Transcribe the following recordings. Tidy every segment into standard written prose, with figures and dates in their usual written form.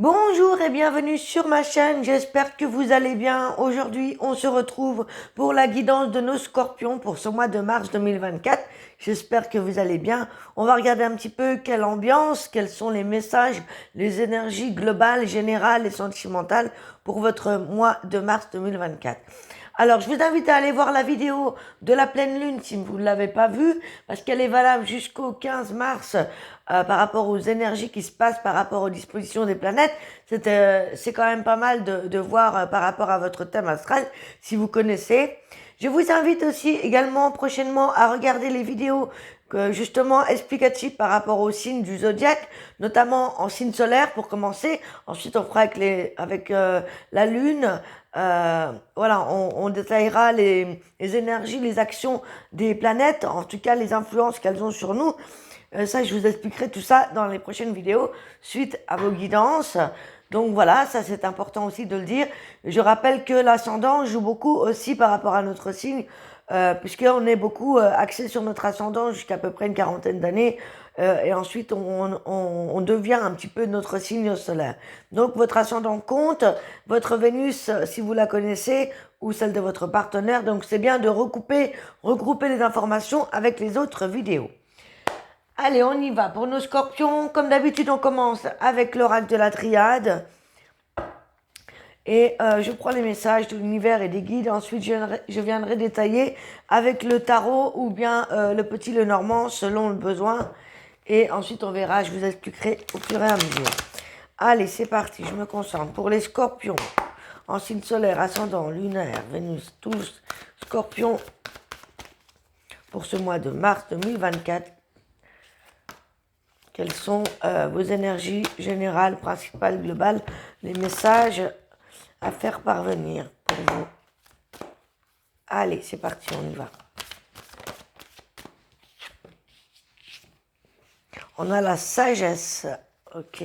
Bonjour et bienvenue sur ma chaîne, j'espère que vous allez bien. Aujourd'hui, on se retrouve pour la guidance de nos scorpions pour ce mois de mars 2024. J'espère que vous allez bien. On va regarder un petit peu quelle ambiance, quels sont les messages, les énergies globales, générales et sentimentales pour votre mois de mars 2024. Alors, je vous invite à aller voir la vidéo de la pleine lune si vous ne l'avez pas vue, parce qu'elle est valable jusqu'au 15 mars par rapport aux énergies qui se passent, par rapport aux dispositions des planètes. C'est quand même pas mal de voir par rapport à votre thème astral, si vous connaissez. Je vous invite aussi également prochainement à regarder les vidéos justement explicatives par rapport aux signes du zodiaque, notamment en signe solaire pour commencer. Ensuite, on fera avec la lune. Voilà, on détaillera les énergies, les actions des planètes, en tout cas les influences qu'elles ont sur nous. Ça, je vous expliquerai tout ça dans les prochaines vidéos, suite à vos guidances. Donc voilà, ça c'est important aussi de le dire. Je rappelle que l'ascendant joue beaucoup aussi par rapport à notre signe, puisqu'on est beaucoup axé sur notre ascendant jusqu'à peu près une quarantaine d'années, et ensuite on devient un petit peu notre signe solaire. Donc votre ascendant compte, votre Vénus, si vous la connaissez, ou celle de votre partenaire, donc c'est bien de regrouper les informations avec les autres vidéos. Allez, on y va. Pour nos scorpions, comme d'habitude, on commence avec l'oracle de la triade. Et je prends les messages de l'univers et des guides. Ensuite, je viendrai détailler avec le tarot ou bien le petit Lenormand selon le besoin. Et ensuite, on verra, je vous expliquerai au fur et à mesure. Allez, c'est parti, je me concentre. Pour les scorpions, en signe solaire, ascendant, lunaire, Vénus, tous, scorpions, pour ce mois de mars 2024. Quelles sont vos énergies générales, principales, globales, les messages à faire parvenir pour vous. Allez, c'est parti, on y va. On a la sagesse, ok.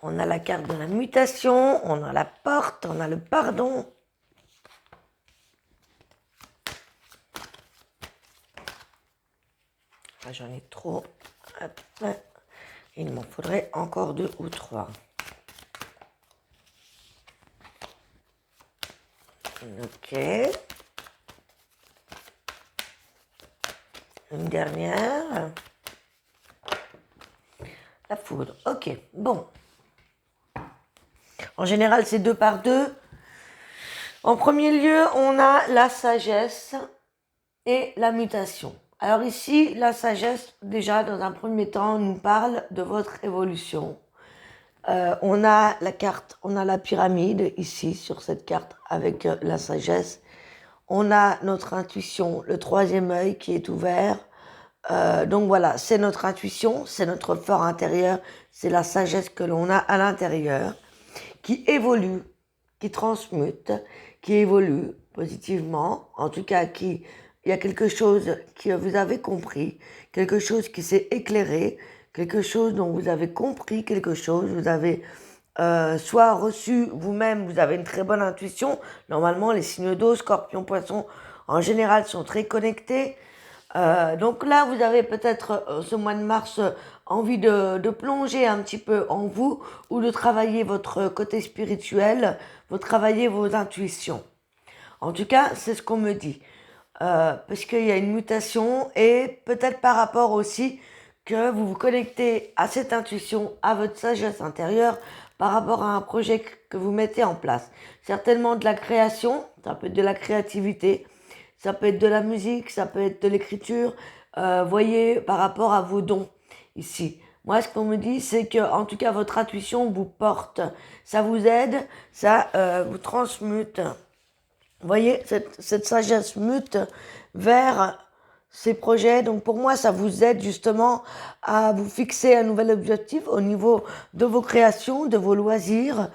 On a la carte de la mutation, on a la porte, on a le pardon. Ah, j'en ai trop. Hop. Il m'en faudrait encore 2 ou 3. Ok. Une dernière. La foudre. Ok, bon. En général, c'est 2 par 2. En premier lieu, on a la sagesse et la mutation. Alors ici, la sagesse, déjà, dans un premier temps, nous parle de votre évolution. On a la carte, on a la pyramide ici, sur cette carte, avec la sagesse. On a notre intuition, le troisième œil qui est ouvert. Donc voilà, c'est notre intuition, c'est notre fort intérieur, c'est la sagesse que l'on a à l'intérieur, qui évolue, qui transmute, qui évolue positivement, en tout cas il y a quelque chose que vous avez compris, quelque chose qui s'est éclairé, quelque chose dont vous avez compris quelque chose, vous avez soit reçu vous-même, vous avez une très bonne intuition. Normalement, les signes d'eau, scorpion, poisson, en général, sont très connectés. Donc là, vous avez peut-être ce mois de mars envie de plonger un petit peu en vous ou de travailler votre côté spirituel, de travailler vos intuitions. En tout cas, c'est ce qu'on me dit. Parce qu'il y a une mutation et peut-être par rapport aussi que vous vous connectez à cette intuition, à votre sagesse intérieure par rapport à un projet que vous mettez en place. Certainement de la création, ça peut être de la créativité, ça peut être de la musique, ça peut être de l'écriture, voyez, par rapport à vos dons ici. Moi, ce qu'on me dit, c'est que, en tout cas, votre intuition vous porte, ça vous aide, ça vous transmute. Vous voyez, cette sagesse mute vers ces projets. Donc pour moi, ça vous aide justement à vous fixer un nouvel objectif au niveau de vos créations, de vos loisirs.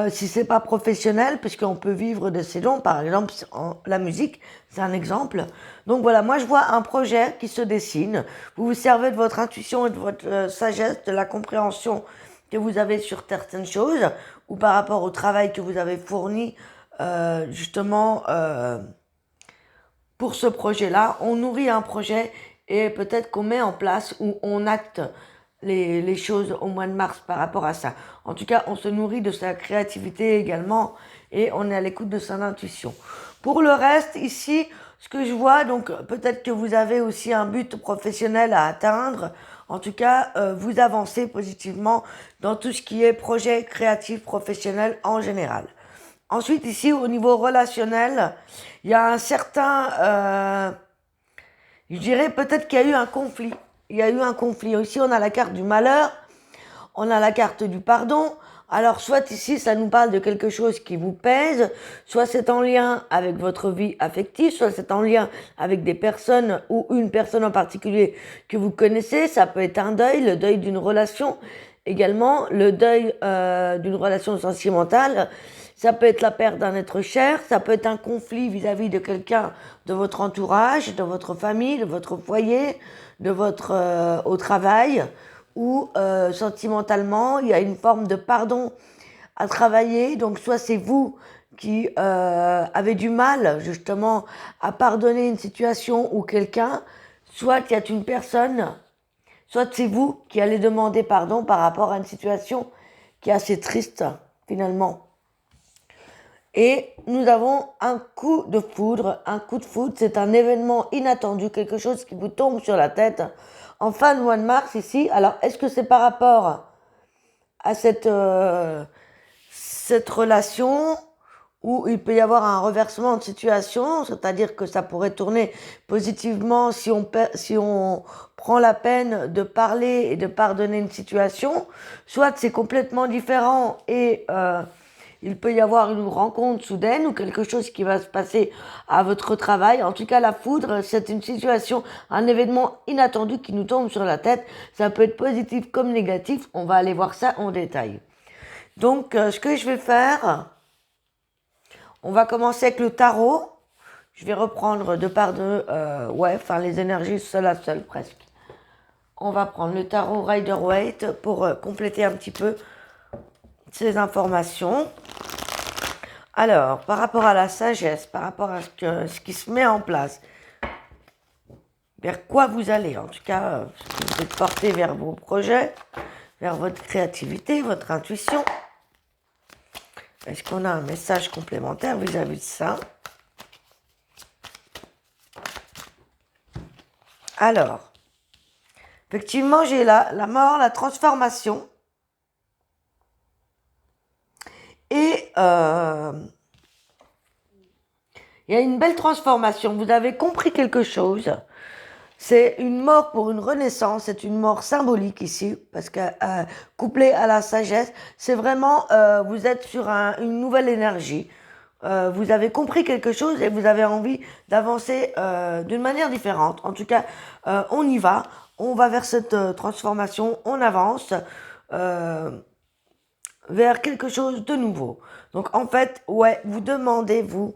Si c'est pas professionnel, puisqu'on peut vivre de ses dons, par exemple la musique, c'est un exemple. Donc voilà, moi je vois un projet qui se dessine. Vous vous servez de votre intuition et de votre sagesse, de la compréhension que vous avez sur certaines choses, ou par rapport au travail que vous avez fourni justement pour ce projet-là, on nourrit un projet et peut-être qu'on met en place ou on acte les choses au mois de mars par rapport à ça. En tout cas, on se nourrit de sa créativité également et on est à l'écoute de son intuition. Pour le reste, ici, ce que je vois, donc peut-être que vous avez aussi un but professionnel à atteindre. En tout cas, vous avancez positivement dans tout ce qui est projet créatif professionnel en général. Ensuite, ici, au niveau relationnel, il y a un certain... je dirais peut-être qu'il y a eu un conflit. Il y a eu un conflit. Ici, on a la carte du malheur, on a la carte du pardon. Alors, soit ici, ça nous parle de quelque chose qui vous pèse, soit c'est en lien avec votre vie affective, soit c'est en lien avec des personnes ou une personne en particulier que vous connaissez. Ça peut être un deuil, le deuil d'une relation, également le deuil d'une relation sentimentale. Ça peut être la perte d'un être cher, ça peut être un conflit vis-à-vis de quelqu'un de votre entourage, de votre famille, de votre foyer, de votre au travail, ou sentimentalement, il y a une forme de pardon à travailler. Donc soit c'est vous qui avez du mal justement à pardonner une situation ou quelqu'un, soit il y a une personne, soit c'est vous qui allez demander pardon par rapport à une situation qui est assez triste finalement. Et nous avons un coup de foudre. Un coup de foudre, c'est un événement inattendu, quelque chose qui vous tombe sur la tête en fin de mois de mars ici. Alors, est-ce que c'est par rapport à cette relation où il peut y avoir un reversement de situation, c'est-à-dire que ça pourrait tourner positivement si on prend la peine de parler et de pardonner une situation, soit c'est complètement différent et il peut y avoir une rencontre soudaine ou quelque chose qui va se passer à votre travail. En tout cas, la foudre, c'est une situation, un événement inattendu qui nous tombe sur la tête. Ça peut être positif comme négatif. On va aller voir ça en détail. Donc, ce que je vais faire, on va commencer avec le tarot. Je vais reprendre deux par deux, les énergies seule à seule presque. On va prendre le tarot Rider-Waite pour compléter un petit peu ces informations. Alors, par rapport à la sagesse, par rapport à ce qui se met en place, vers quoi vous allez, en tout cas, vous êtes porté vers vos projets, vers votre créativité, votre intuition. Est-ce qu'on a un message complémentaire vis-à-vis de ça? Alors, effectivement, j'ai la mort, la transformation. Et il y a une belle transformation. Vous avez compris quelque chose. C'est une mort pour une renaissance. C'est une mort symbolique ici, parce que couplée à la sagesse, c'est vraiment, vous êtes sur une nouvelle énergie. Vous avez compris quelque chose et vous avez envie d'avancer d'une manière différente. En tout cas, on y va. On va vers cette transformation. On avance. Vers quelque chose de nouveau. Donc en fait, ouais, vous demandez, vous,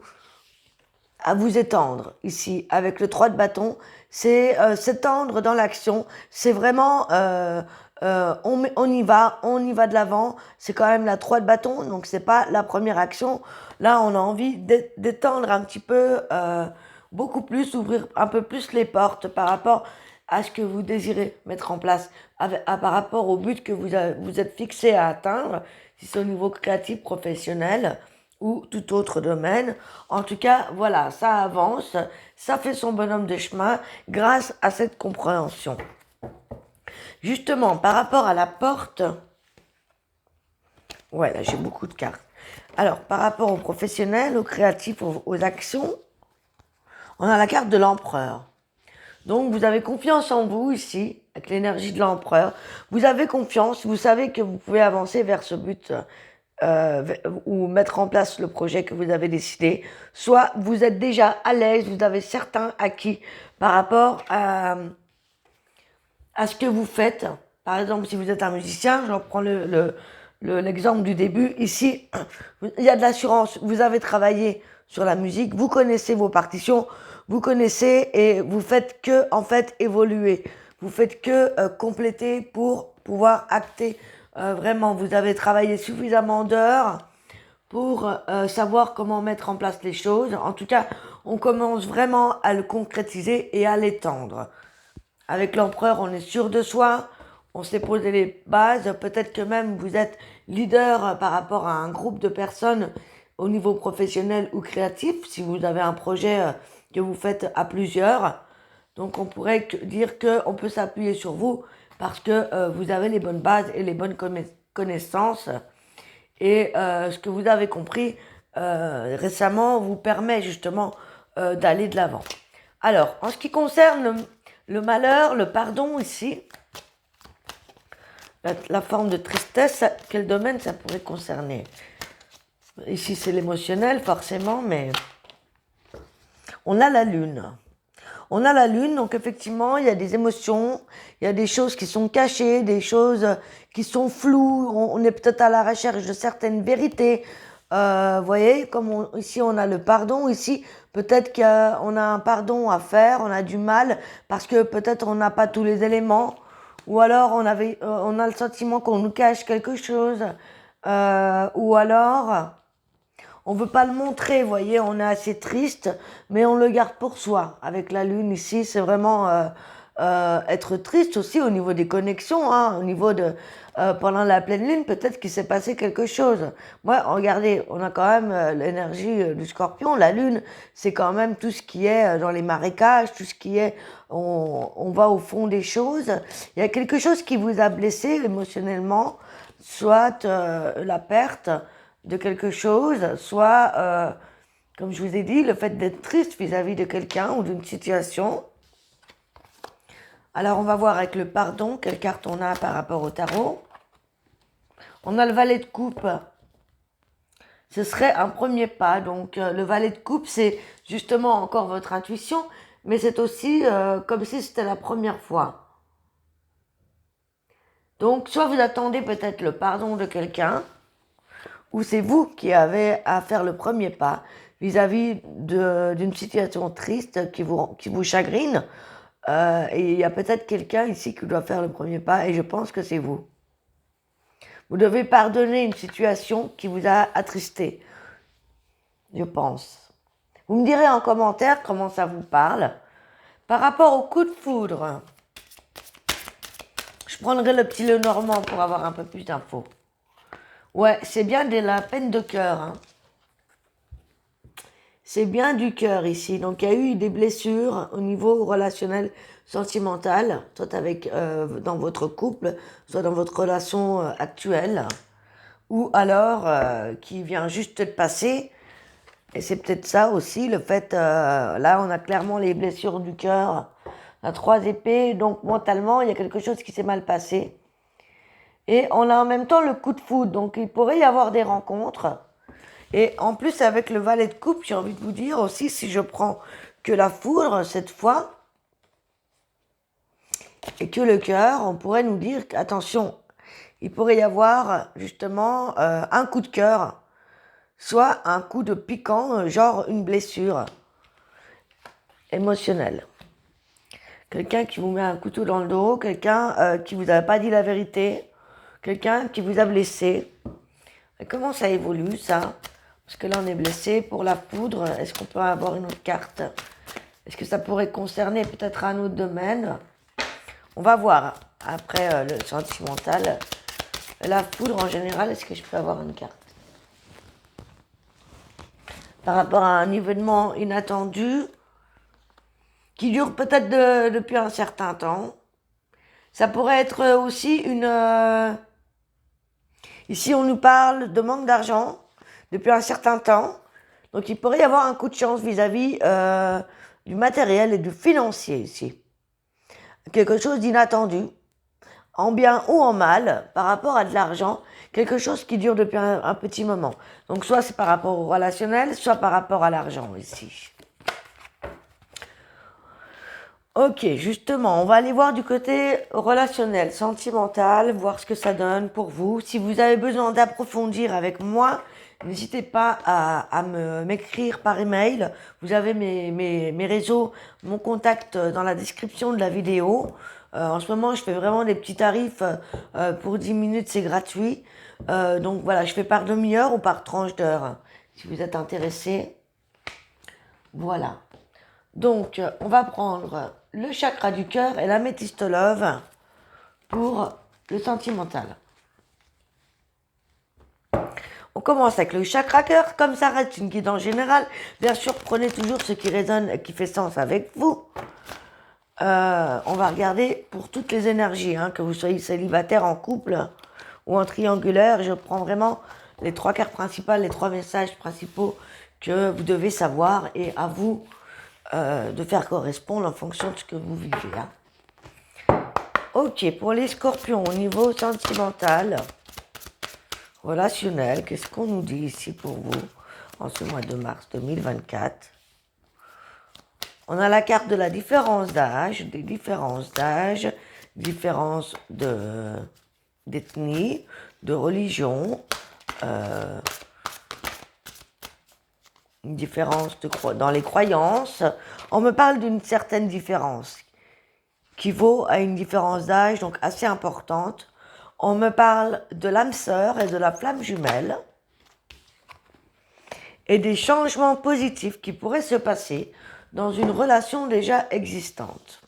à vous étendre ici avec le 3 de bâton. C'est s'étendre dans l'action. C'est vraiment, on y va de l'avant. C'est quand même la 3 de bâton, donc c'est pas la première action. Là, on a envie d'étendre un petit peu, beaucoup plus, ouvrir un peu plus les portes par rapport à ce que vous désirez mettre en place, par rapport au but que vous êtes fixé à atteindre, si c'est au niveau créatif, professionnel ou tout autre domaine. En tout cas, voilà, ça avance, ça fait son bonhomme de chemin grâce à cette compréhension. Justement, par rapport à la porte, ouais, là j'ai beaucoup de cartes. Alors, par rapport aux professionnels, aux créatifs, aux actions, on a la carte de l'empereur. Donc, vous avez confiance en vous ici, avec l'énergie de l'empereur. Vous avez confiance, vous savez que vous pouvez avancer vers ce but ou mettre en place le projet que vous avez décidé. Soit vous êtes déjà à l'aise, vous avez certains acquis par rapport à ce que vous faites. Par exemple, si vous êtes un musicien, je reprends l'exemple du début. Ici, il y a de l'assurance. Vous avez travaillé sur la musique, vous connaissez vos partitions, vous connaissez et vous faites que, en fait, évoluer. Vous faites que compléter pour pouvoir acter. Vraiment, vous avez travaillé suffisamment d'heures pour savoir comment mettre en place les choses. En tout cas, on commence vraiment à le concrétiser et à l'étendre. Avec l'empereur, on est sûr de soi, on s'est posé les bases, peut-être que même vous êtes leader par rapport à un groupe de personnes au niveau professionnel ou créatif, si vous avez un projet que vous faites à plusieurs. Donc on pourrait dire qu'on peut s'appuyer sur vous parce que vous avez les bonnes bases et les bonnes connaissances. Et ce que vous avez compris récemment vous permet justement d'aller de l'avant. Alors, en ce qui concerne le malheur, le pardon ici, la forme de tristesse, quel domaine ça pourrait concerner? Ici, c'est l'émotionnel, forcément, mais on a la lune. On a la lune, donc effectivement, il y a des émotions, il y a des choses qui sont cachées, des choses qui sont floues. On est peut-être à la recherche de certaines vérités. Vous voyez, comme ici, on a le pardon. Ici, peut-être qu'on a un pardon à faire, on a du mal, parce que peut-être on n'a pas tous les éléments. Ou alors, on a le sentiment qu'on nous cache quelque chose. Ou alors... on veut pas le montrer, vous voyez, on est assez triste, mais on le garde pour soi. Avec la lune ici, c'est vraiment être triste aussi au niveau des connexions, hein, au niveau de pendant la pleine lune, peut-être qu'il s'est passé quelque chose. Moi, regardez, on a quand même l'énergie du Scorpion. La lune, c'est quand même tout ce qui est dans les marécages, tout ce qui est, on va au fond des choses. Il y a quelque chose qui vous a blessé émotionnellement, soit la perte de quelque chose, soit, comme je vous ai dit, le fait d'être triste vis-à-vis de quelqu'un ou d'une situation. Alors, on va voir avec le pardon, quelle carte on a par rapport au tarot. On a le valet de coupe. Ce serait un premier pas. Donc, le valet de coupe, c'est justement encore votre intuition, mais c'est aussi comme si c'était la première fois. Donc, soit vous attendez peut-être le pardon de quelqu'un, ou c'est vous qui avez à faire le premier pas vis-à-vis d'une situation triste qui vous chagrine. Et il y a peut-être quelqu'un ici qui doit faire le premier pas, et je pense que c'est vous. Vous devez pardonner une situation qui vous a attristé, je pense. Vous me direz en commentaire comment ça vous parle. Par rapport au coup de foudre, je prendrai le petit Lenormand pour avoir un peu plus d'infos. Ouais, c'est bien de la peine de cœur. Hein. C'est bien du cœur ici. Donc, il y a eu des blessures au niveau relationnel, sentimental, soit avec, dans votre couple, soit dans votre relation actuelle, ou alors qui vient juste de passer. Et c'est peut-être ça aussi, le fait, là, on a clairement les blessures du cœur, la 3 épées, donc mentalement, il y a quelque chose qui s'est mal passé. Et on a en même temps le coup de foudre, donc il pourrait y avoir des rencontres. Et en plus, avec le valet de coupe, j'ai envie de vous dire aussi, si je prends que la foudre cette fois, et que le cœur, on pourrait nous dire, attention, il pourrait y avoir justement un coup de cœur, soit un coup de piquant, genre une blessure émotionnelle. Quelqu'un qui vous met un couteau dans le dos, quelqu'un qui vous a pas dit la vérité, quelqu'un qui vous a blessé. Et comment ça évolue ça? Parce que là, on est blessé. Pour la poudre, est-ce qu'on peut avoir une autre carte? Est-ce que ça pourrait concerner peut-être un autre domaine? On va voir. Après, le sentimental. La poudre, en général, est-ce que je peux avoir une carte? Par rapport à un événement inattendu, qui dure peut-être depuis un certain temps. Ça pourrait être aussi une... ici, on nous parle de manque d'argent depuis un certain temps. Donc, il pourrait y avoir un coup de chance vis-à-vis du matériel et du financier ici. Quelque chose d'inattendu, en bien ou en mal, par rapport à de l'argent, quelque chose qui dure depuis un petit moment. Donc, soit c'est par rapport au relationnel, soit par rapport à l'argent ici. Ok, justement, on va aller voir du côté relationnel, sentimental, voir ce que ça donne pour vous. Si vous avez besoin d'approfondir avec moi, n'hésitez pas à m'écrire par email. Vous avez mes réseaux, mon contact dans la description de la vidéo. En ce moment, je fais vraiment des petits tarifs pour 10 minutes, c'est gratuit. Donc voilà, je fais par demi-heure ou par tranche d'heure, si vous êtes intéressé. Voilà. Donc, on va prendre le chakra du cœur et l'améthyste love pour le sentimental. On commence avec le chakra cœur. Comme ça reste une guidance générale, bien sûr, prenez toujours ce qui résonne et qui fait sens avec vous. On va regarder pour toutes les énergies, hein, que vous soyez célibataire, en couple ou en triangulaire. Je prends vraiment les 3 cartes principales, les 3 messages principaux que vous devez savoir et à vous de faire correspondre en fonction de ce que vous vivez. Hein. Ok, pour les scorpions, au niveau sentimental, relationnel, qu'est-ce qu'on nous dit ici pour vous en ce mois de mars 2024? On a la carte de la différence d'âge, des différences d'âge, différence d'ethnie, de religion, une différence dans les croyances. On me parle d'une certaine différence qui vaut à une différence d'âge, donc assez importante. On me parle de l'âme sœur et de la flamme jumelle et des changements positifs qui pourraient se passer dans une relation déjà existante.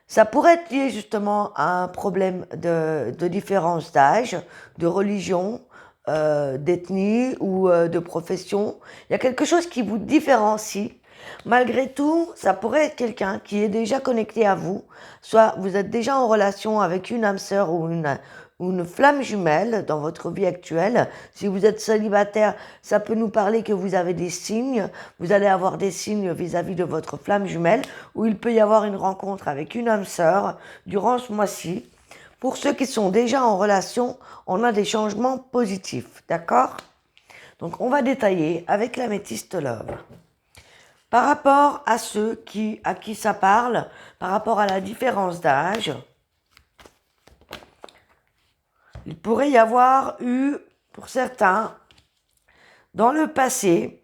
Ça pourrait être lié justement à un problème de différence d'âge, de religion, d'ethnie ou de profession. Il y a quelque chose qui vous différencie. Malgré tout, ça pourrait être quelqu'un qui est déjà connecté à vous. Soit vous êtes déjà en relation avec une âme sœur ou une flamme jumelle dans votre vie actuelle. Si vous êtes célibataire, ça peut nous parler que vous avez des signes. Vous allez avoir des signes vis-à-vis de votre flamme jumelle, où il peut y avoir une rencontre avec une âme sœur durant ce mois-ci. Pour ceux qui sont déjà en relation, on a des changements positifs, d'accord? Donc on va détailler avec l'améthyste love. Par rapport à ceux à qui ça parle, par rapport à la différence d'âge, il pourrait y avoir eu, pour certains, dans le passé,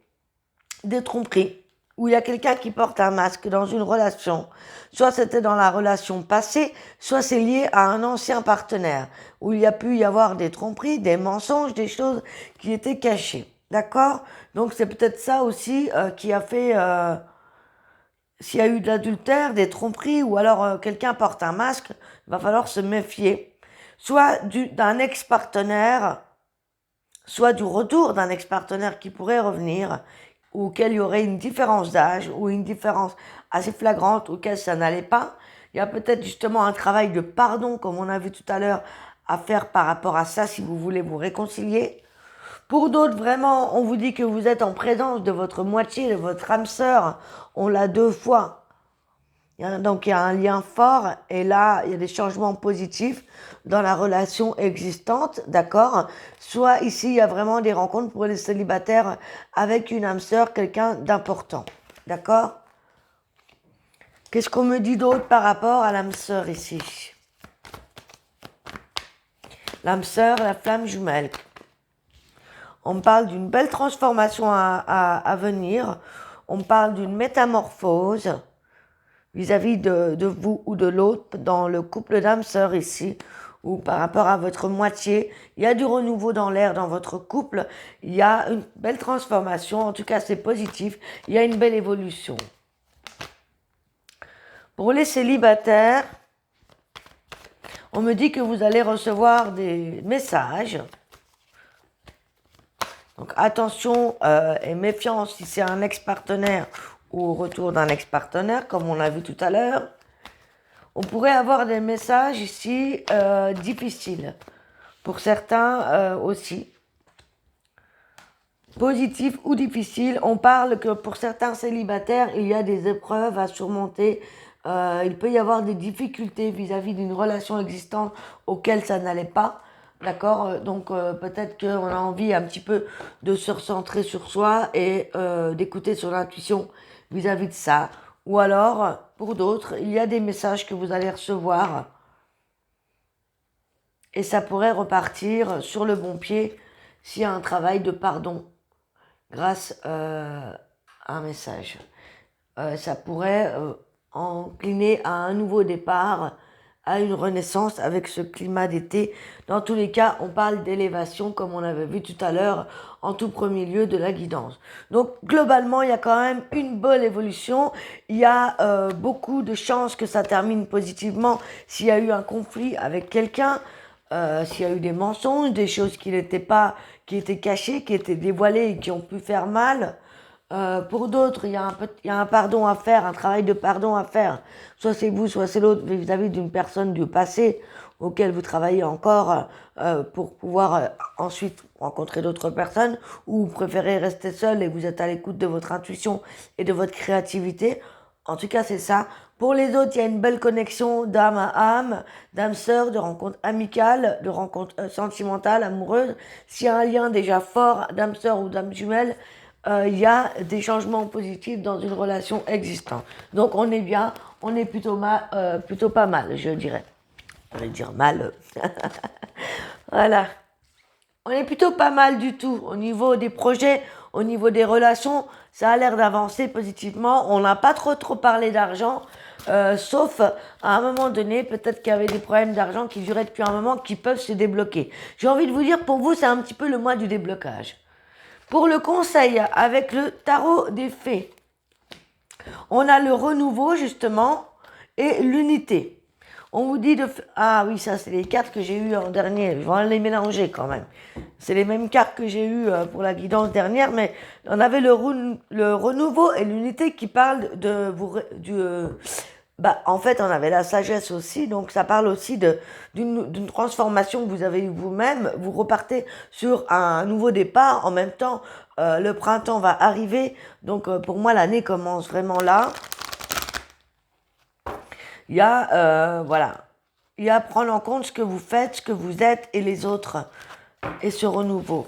des tromperies, où il y a quelqu'un qui porte un masque dans une relation. Soit c'était dans la relation passée, soit c'est lié à un ancien partenaire, où il y a pu y avoir des tromperies, des mensonges, des choses qui étaient cachées. D'accord? Donc c'est peut-être ça aussi qui a fait... s'il y a eu de l'adultère, des tromperies, ou alors quelqu'un porte un masque, il va falloir se méfier. Soit d'un ex-partenaire, soit du retour d'un ex-partenaire qui pourrait revenir, ou auquel il y aurait une différence d'âge, ou une différence assez flagrante auquel ça n'allait pas. Il y a peut-être justement un travail de pardon, comme on a vu tout à l'heure, à faire par rapport à ça si vous voulez vous réconcilier. Pour d'autres, vraiment, on vous dit que vous êtes en présence de votre moitié, de votre âme sœur. On l'a 2 fois. Donc il y a un lien fort et là il y a des changements positifs dans la relation existante, d'accord? Soit ici il y a vraiment des rencontres pour les célibataires avec une âme sœur, quelqu'un d'important, d'accord? Qu'est-ce qu'on me dit d'autre par rapport à l'âme sœur ici? L'âme sœur, la flamme jumelle. On me parle d'une belle transformation à venir, on me parle d'une métamorphose vis-à-vis de vous ou de l'autre dans le couple d'âme sœur ici, ou par rapport à votre moitié. Il y a du renouveau dans l'air dans votre couple, il y a une belle transformation, en tout cas c'est positif, il y a une belle évolution. Pour les célibataires, on me dit que vous allez recevoir des messages. Donc attention et méfiance si c'est un ex-partenaire ou au retour d'un ex-partenaire, comme on l'a vu tout à l'heure. On pourrait avoir des messages ici difficiles. Pour certains aussi. Positifs ou difficiles. On parle que pour certains célibataires, il y a des épreuves à surmonter. Il peut y avoir des difficultés vis-à-vis d'une relation existante auquel ça n'allait pas. D'accord? Donc peut-être qu'on a envie un petit peu de se recentrer sur soi et d'écouter son intuition vis-à-vis de ça. Ou alors, pour d'autres, il y a des messages que vous allez recevoir et ça pourrait repartir sur le bon pied s'il y a un travail de pardon grâce à un message. Ça pourrait encliner à un nouveau départ à une renaissance avec ce climat d'été. Dans tous les cas, on parle d'élévation comme on avait vu tout à l'heure en tout premier lieu de la guidance. Donc globalement, il y a quand même une bonne évolution. Il y a beaucoup de chances que ça termine positivement s'il y a eu un conflit avec quelqu'un, s'il y a eu des mensonges, des choses qui n'étaient pas, qui étaient cachées, qui étaient dévoilées et qui ont pu faire mal. Pour d'autres, il y a un pardon à faire, un travail de pardon à faire. Soit c'est vous, soit c'est l'autre vis-à-vis d'une personne du passé auquel vous travaillez encore pour pouvoir ensuite rencontrer d'autres personnes, ou vous préférez rester seul et vous êtes à l'écoute de votre intuition et de votre créativité. En tout cas, c'est ça. Pour les autres, il y a une belle connexion d'âme à âme, d'âme sœur, de rencontre amicale, de rencontre sentimentale, amoureuse. S'il y a un lien déjà fort d'âme sœur ou d'âme jumelle, il y a des changements positifs dans une relation existante. Donc on est bien, on est plutôt pas mal, je dirais. Je vais dire mal. Voilà. On est plutôt pas mal du tout au niveau des projets, au niveau des relations. Ça a l'air d'avancer positivement. On n'a pas trop parlé d'argent, sauf à un moment donné, peut-être qu'il y avait des problèmes d'argent qui duraient depuis un moment, qui peuvent se débloquer. J'ai envie de vous dire, pour vous, c'est un petit peu le mois du déblocage. Pour le conseil avec le tarot des fées, on a le renouveau justement et l'unité. On vous dit de... Ah oui, ça c'est les cartes que j'ai eues en dernier. Je vais les mélanger quand même. C'est les mêmes cartes que j'ai eues pour la guidance dernière, mais on avait le renouveau et l'unité qui parlent de vous... en fait, on avait la sagesse aussi, donc ça parle aussi d'une transformation que vous avez eue vous-même. Vous repartez sur un nouveau départ. En même temps, le printemps va arriver, donc pour moi, l'année commence vraiment là. Il y a, voilà, il y a à prendre en compte ce que vous faites, ce que vous êtes et les autres, et ce renouveau.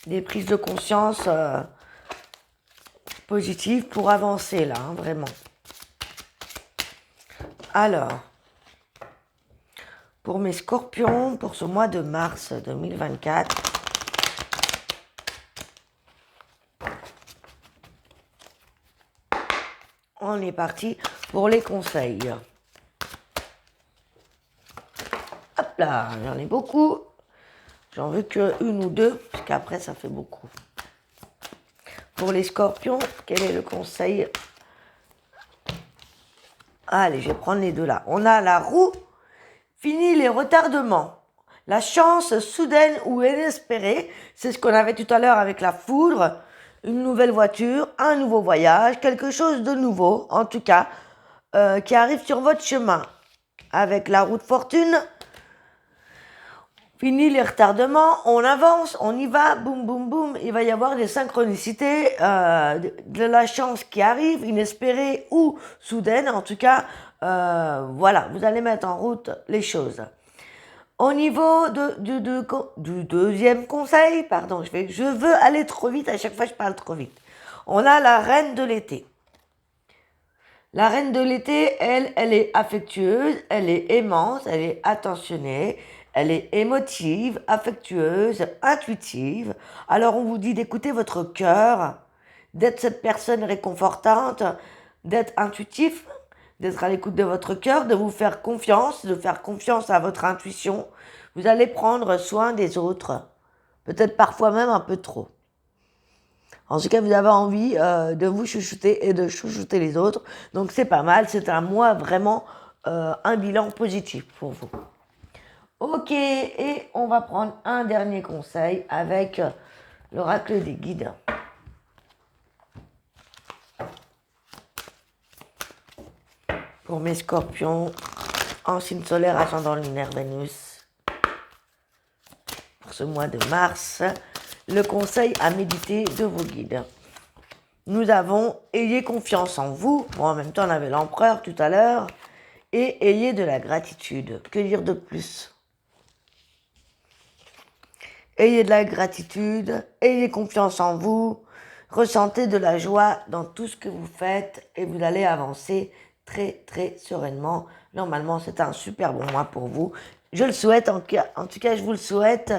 Des prises de conscience positives pour avancer là, hein, vraiment. Alors, pour mes scorpions, pour ce mois de mars 2024, on est parti pour les conseils. Hop là, j'en ai beaucoup. J'en veux que une ou deux, parce qu'après ça fait beaucoup. Pour les scorpions, quel est le conseil? Allez, je vais prendre les deux là. On a la roue, fini les retardements. La chance soudaine ou inespérée, c'est ce qu'on avait tout à l'heure avec la foudre, une nouvelle voiture, un nouveau voyage, quelque chose de nouveau, en tout cas, qui arrive sur votre chemin. Avec la roue de fortune, fini les retardements, on avance, on y va, boum, boum, boum. Il va y avoir des synchronicités, de la chance qui arrive, inespérée ou soudaine. En tout cas, voilà, vous allez mettre en route les choses. Au niveau du deuxième conseil, pardon, je veux aller trop vite, à chaque fois je parle trop vite. On a la reine de l'été. La reine de l'été, elle est affectueuse, elle est aimante, elle est attentionnée, elle est émotive, affectueuse, intuitive. Alors on vous dit d'écouter votre cœur, d'être cette personne réconfortante, d'être intuitif, d'être à l'écoute de votre cœur, de vous faire confiance, de faire confiance à votre intuition. Vous allez prendre soin des autres, peut-être parfois même un peu trop. En tout cas, vous avez envie de vous chouchouter et de chouchouter les autres. Donc c'est pas mal, c'est un mois vraiment un bilan positif pour vous. Ok, et on va prendre un dernier conseil avec l'oracle des guides. Pour mes scorpions, en signe solaire, ascendant lunaire Vénus. Pour ce mois de mars, le conseil à méditer de vos guides. Nous avons « Ayez confiance en vous ». Bon, en même temps, on avait l'empereur tout à l'heure. Et « Ayez de la gratitude ». Que dire de plus? Ayez de la gratitude, ayez confiance en vous, ressentez de la joie dans tout ce que vous faites et vous allez avancer très sereinement. Normalement, c'est un super bon mois pour vous Je le souhaite, en tout cas, je vous le souhaite.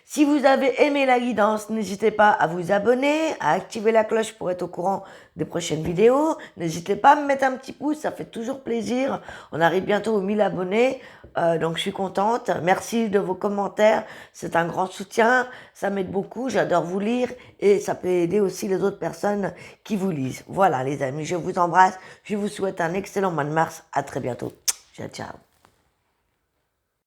Si vous avez aimé la guidance, n'hésitez pas à vous abonner, à activer la cloche pour être au courant des prochaines vidéos. N'hésitez pas à me mettre un petit pouce, ça fait toujours plaisir. On arrive bientôt aux 1000 abonnés, donc je suis contente. Merci de vos commentaires, c'est un grand soutien, ça m'aide beaucoup, j'adore vous lire et ça peut aider aussi les autres personnes qui vous lisent. Voilà les amis, je vous embrasse, je vous souhaite un excellent mois de mars, à très bientôt. Ciao, ciao.